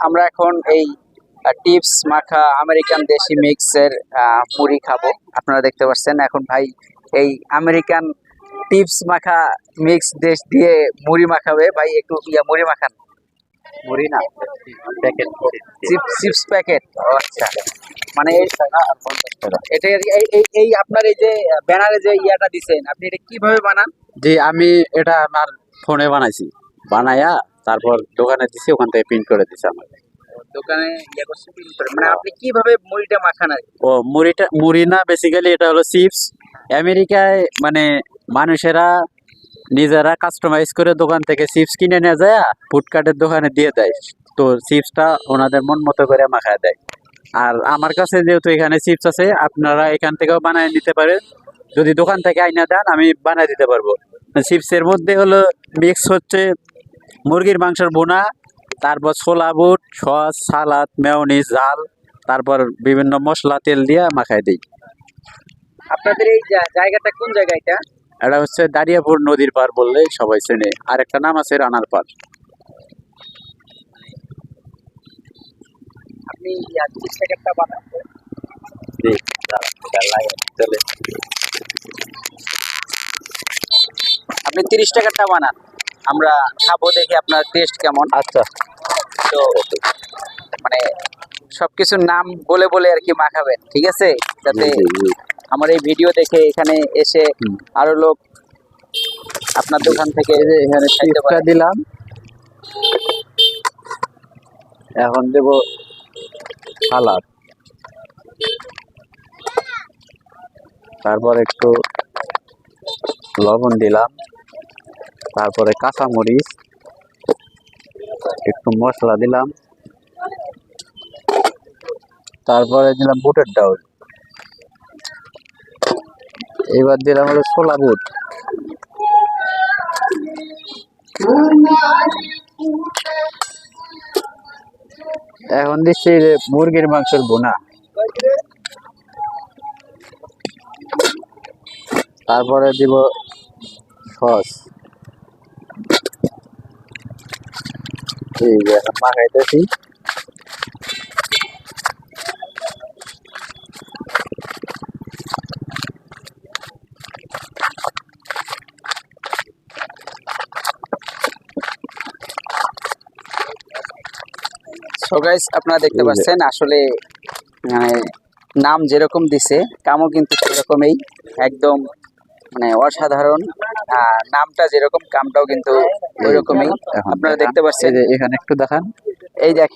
আমরা এখন এই টিপস মাখা আমেরিকান দেশি মিক্সের মুড়ি খাবো। আপনারা দেখতে পাচ্ছেন এখন ভাই এই আমেরিকান টিপস মাখা মিক্স দেশ দিয়ে মুড়ি মাখাবে। ভাই একটু মুড়ি মাখান। মুড়ি না, প্যাকেট চিপস প্যাকেট। আচ্ছা, মানে এটা এই আপনার এই যে ব্যানারে যে ইয়াটা দিছেন, আপনি এটা কিভাবে বানান? জি, আমি এটা আমার ফোনে বানাইছি, বানায়া তারপর দোকানে দিছি, ওখান থেকে প্রিন্ট করে দিছি আমাকে। দোকানে ইয়া করছে print করে। মানে আপনি কিভাবে মুড়িটা মাখান আর কি? ও মুড়ি না, বেসিক্যালি এটা হলো চিপস। আমেরিকায় মানে মানুষেরা নিজেরা কাস্টমাইজ করে দোকান থেকে চিপস কিনে নিয়ে যায়, ফুডকার্টের দোকানে দিয়ে দেয়। তো চিপসটা ওনাদের মন মতো করে মাখায় দেয়। আর আমার কাছে যেহেতু এখানে চিপস আছে, আপনারা এখান থেকেও বানায় নিতে পারেন। যদি দোকান থেকে আইনা দেন, আমি বানায় দিতে পারবো। চিপসের মধ্যে হলো মিক্স হচ্ছে মুরগির মাংসের ভুনা, তারপর ছোলা বুট, সস, সালাদ, মেয়োনিজ, ঝাল, তারপর বিভিন্ন মশলা তেল দিয়ে মাখায় দিই। আপনাদের এই জায়গাটা কোন জায়গা এটা? এটা হচ্ছে দারিয়াপুর নদীর পার বললেই সবাই চেনে, আর একটা নাম আছে রানার পার। আপনি চিপস প্যাকেটটা বানান। আপনি 30 টাকারটা বানান, আমরা খাবো, দেখি আপনার টেস্ট কেমন। আচ্ছা, তো মানে সবকিছুর নাম বলে বলে আর কি মাখাবেন, ঠিক আছে? যাতে আমার এই ভিডিও দেখে এখানে এসে আরো লোক আপনার দোকান থেকে এখানে চিপসটা দিলাম, এখন দেব সালাদ, তারপর একটু লবণ দিলাম, তারপরে কাঁচামরিচ, একটু মশলা দিলাম, তারপরে দিলাম বুটের ডাউল, এবার দিলাম হলো ছোলা বুট, এখন দিচ্ছি মুরগির মাংসের ভুনা, তারপরে দিব সস। এই যে এখন মাখাইতেছি। সো গাইস, আপনারা দেখতে পাচ্ছেন আসলে মানে নাম যেরকম দিছে কামও কিন্তু সেরকমই, একদম মানে অসাধারণ। নামটা যেরকম কামটাও কিন্তু ওইরকমই। আপনারা দেখতে পাচ্ছেন, এখানে একটু দেখান। এই দেখেন।